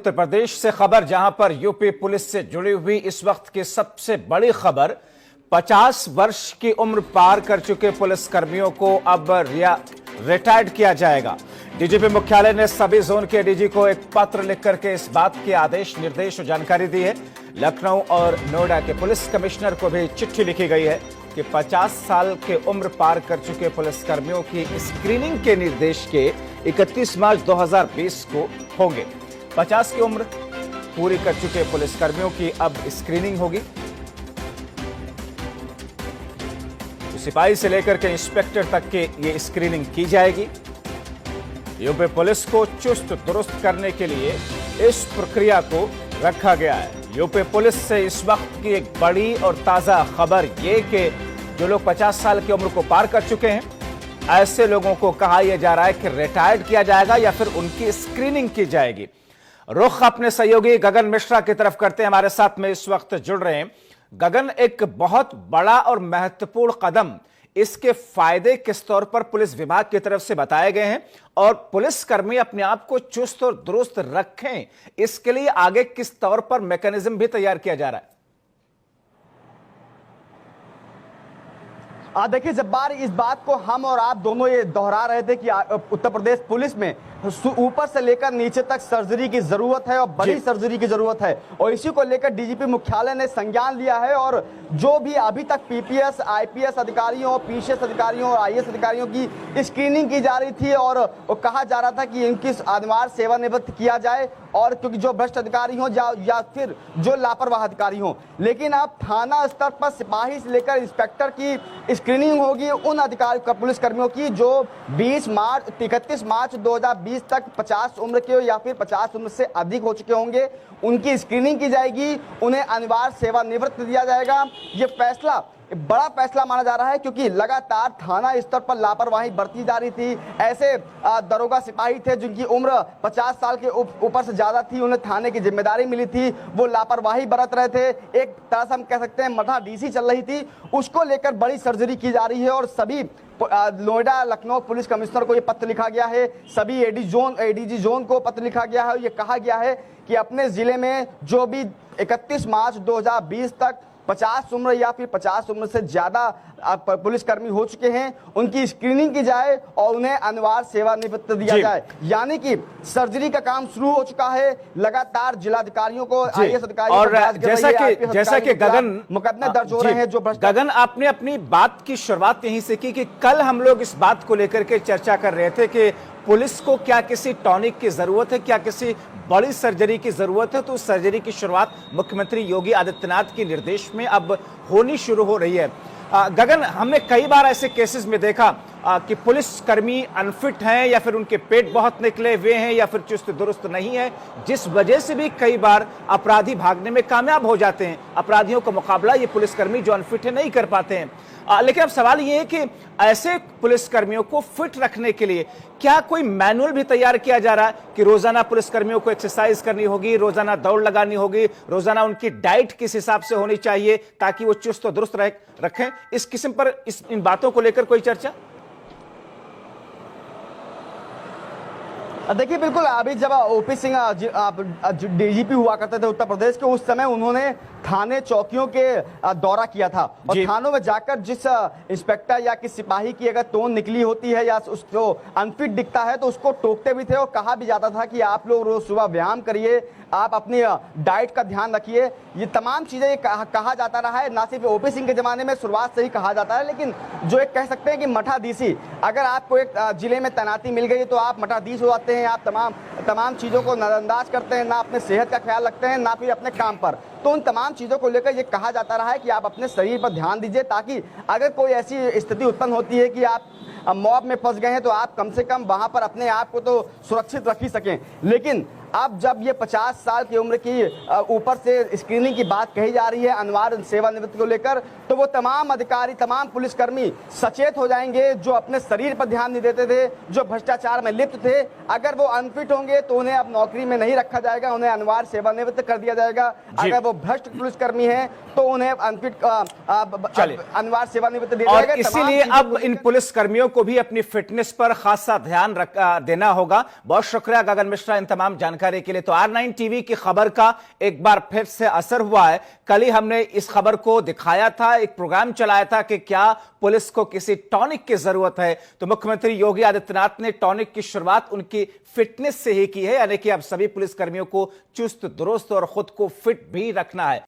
उत्तर प्रदेश से खबर, जहां पर यूपी पुलिस से जुड़ी हुई इस वक्त की सबसे बड़ी खबर। 50 वर्ष की उम्र पार कर चुके पुलिस कर्मियों को अब रिटायर्ड किया जाएगा। डीजीपी मुख्यालय ने सभी जोन के डीजी को एक पत्र लिख करके इस बात के आदेश, निर्देश और जानकारी दी है। लखनऊ और नोएडा के पुलिस कमिश्नर को भी चिट्ठी लिखी गई है कि 50 साल के उम्र पार कर चुके पुलिस कर्मियों की स्क्रीनिंग के निर्देश के 31 मार्च 2020 को होंगे। 50 की उम्र पूरी कर चुके पुलिस कर्मियों की अब स्क्रीनिंग होगी। तो सिपाही से लेकर के इंस्पेक्टर तक के ये स्क्रीनिंग की जाएगी। यूपी पुलिस को चुस्त दुरुस्त करने के लिए इस प्रक्रिया को रखा गया है। यूपी पुलिस से इस वक्त की एक बड़ी और ताजा खबर ये कि जो लोग 50 साल की उम्र को पार कर चुके हैं, ऐसे लोगों को कहा यह जा रहा है कि रिटायर्ड किया जाएगा या फिर उनकी स्क्रीनिंग की जाएगी। रुख अपने सहयोगी गगन मिश्रा की तरफ करते हैं, हमारे साथ में इस वक्त जुड़ रहे हैं। गगन, एक बहुत बड़ा और महत्वपूर्ण कदम, इसके फायदे किस तौर पर पुलिस विभाग की तरफ से बताए गए हैं और पुलिस कर्मी अपने आप को चुस्त और दुरुस्त रखें, इसके लिए आगे किस तौर पर मैकेनिज्म भी तैयार किया जा रहा है? देखिए जब्बार, इस बात को हम और आप दोनों ये दोहरा रहे थे कि उत्तर प्रदेश पुलिस में ऊपर से लेकर नीचे तक सर्जरी की जरूरत है और बड़ी सर्जरी की जरूरत है, और इसी को लेकर डीजीपी मुख्यालय ने संज्ञान लिया है। और जो भी अभी तक पीपीएस, आईपीएस अधिकारियों, पीसीएस अधिकारियों और आईएएस अधिकारियों की स्क्रीनिंग की जा रही थी और कहा जा रहा था कि इनकी अनिवार्य सेवानिवृत्त किया जाए, और क्योंकि जो भ्रष्ट अधिकारी हों या फिर जो लापरवाह अधिकारी हों। लेकिन अब थाना स्तर पर सिपाही से लेकर इंस्पेक्टर की स्क्रीनिंग होगी उन अधिकारी पुलिस कर्मियों की जो 31 मार्च 2020 तक 50 उम्र के या फिर 50 उम्र से अधिक हो चुके होंगे। उनकी स्क्रीनिंग की जाएगी, उन्हें अनिवार्य सेवानिवृत्त दिया जाएगा। ये फैसला बड़ा फैसला माना जा रहा है क्योंकि लगातार थाना स्तर पर लापरवाही बरती जा रही थी। ऐसे दरोगा सिपाही थे जिनकी उम्र 50 साल के ऊपर से ज्यादा थी, उन्हें थाने की जिम्मेदारी मिली थी, वो लापरवाही बरत रहे थे। एक तरह से हम कह सकते हैं मठा डीसी चल रही थी, उसको लेकर बड़ी सर्जरी की जा रही है। और सभी नोएडा, लखनऊ पुलिस कमिश्नर को ये पत्र लिखा गया है, सभी एडीजी जोन को पत्र लिखा गया है। ये कहा गया है कि अपने जिले में जो भी 31 मार्च 2020 तक 50 उम्र या फिर 50 उम्र से ज्यादा पुलिसकर्मी हो चुके हैं, उनकी स्क्रीनिंग की जाए और उन्हें अनिवार्य सेवानिवृत्त दिया जाए। यानी कि सर्जरी का काम शुरू हो चुका है। लगातार जिलाधिकारियों को, आईएएस अधिकारियों और जैसा कि गगन मुकदमे दर्ज हो रहे हैं। जो गगन, आपने अपनी बात की शुरुआत यहीं से की कि कल हम लोग इस बात को लेकर के चर्चा कर रहे थे कि पुलिस को क्या किसी टॉनिक की जरूरत है, क्या किसी बड़ी सर्जरी की जरूरत है। तो उस सर्जरी की शुरुआत मुख्यमंत्री योगी आदित्यनाथ के निर्देश में अब होनी शुरू हो रही है। गगन, हमने कई बार ऐसे केसेस में देखा कि पुलिस कर्मी अनफिट हैं या फिर उनके पेट बहुत निकले हुए हैं या फिर चुस्त दुरुस्त नहीं है, जिस वजह से भी कई बार अपराधी भागने में कामयाब हो जाते हैं। अपराधियों का मुकाबला ये पुलिसकर्मी जो अनफिट है नहीं कर पाते हैं। लेकिन अब सवाल ये है कि ऐसे पुलिसकर्मियों को फिट रखने के लिए क्या कोई मैनुअल भी तैयार किया जा रहा है कि रोजाना पुलिसकर्मियों को एक्सरसाइज करनी होगी, रोजाना दौड़ लगानी होगी, रोजाना उनकी डाइट किस हिसाब से होनी चाहिए ताकि वो चुस्त और दुरुस्त रखें? इस किस्म पर इन बातों को लेकर कोई चर्चा? देखिए बिल्कुल, अभी जब ओपी सिंह डीजीपी हुआ करते थे उत्तर प्रदेश के, उस समय उन्होंने थाने चौकियों के दौरा किया था और थानों में जाकर जिस इंस्पेक्टर या किस सिपाही की अगर टोन निकली होती है या उसको अनफिट दिखता है तो उसको टोकते भी थे और कहा भी जाता था कि आप लोग रोज सुबह व्यायाम करिए, आप अपनी डाइट का ध्यान रखिए। ये तमाम चीजें कहा जाता रहा है। ना सिर्फ ओपी सिंह के जमाने में शुरुआत से ही कहा जाता है, लेकिन जो एक कह सकते हैं कि मठा डीसी, अगर आपको एक जिले में तैनाती मिल गई तो आप मठा डीसी हो जाते हैं। आप तमाम चीजों को नजरअंदाज करते हैं, ना अपने सेहत का ख्याल रखते हैं, ना फिर अपने काम पर। तो उन तमाम चीजों को लेकर ये कहा जाता रहा है कि आप अपने शरीर पर ध्यान दीजिए, ताकि अगर कोई ऐसी स्थिति उत्पन्न होती है कि आप मॉब में फंस गए हैं तो आप कम से कम वहां पर अपने आप को तो सुरक्षित रख ही सकें। लेकिन अब जब ये 50 साल की उम्र की ऊपर से स्क्रीनिंग की बात कही जा रही है अनिवार्य सेवानिवृत्ति को लेकर, तो वो तमाम अधिकारी, तमाम पुलिसकर्मी सचेत हो जाएंगे जो अपने शरीर पर ध्यान नहीं देते थे, जो भ्रष्टाचार में लिप्त थे। अगर वो अनफिट होंगे तो उन्हें अब नौकरी में नहीं रखा जाएगा, उन्हें अनिवार्य सेवानिवृत्त कर दिया जाएगा। अगर वो भ्रष्ट पुलिसकर्मी हैं तो उन्हें अनफिट अनिवार्य सेवानिवृत्त दिया जाएगा। इसीलिए अब इन पुलिसकर्मियों को भी अपनी फिटनेस पर खासा ध्यान देना होगा। बहुत शुक्रिया गगन मिश्रा इन तमाम जानकारी जानकारी के लिए। तो R9 टीवी की खबर का एक बार फिर से असर हुआ है। कल ही हमने इस खबर को दिखाया था, एक प्रोग्राम चलाया था कि क्या पुलिस को किसी टॉनिक की जरूरत है। तो मुख्यमंत्री योगी आदित्यनाथ ने टॉनिक की शुरुआत उनकी फिटनेस से ही की है, यानी कि अब सभी पुलिसकर्मियों को चुस्त दुरुस्त और खुद को फिट भी रखना है।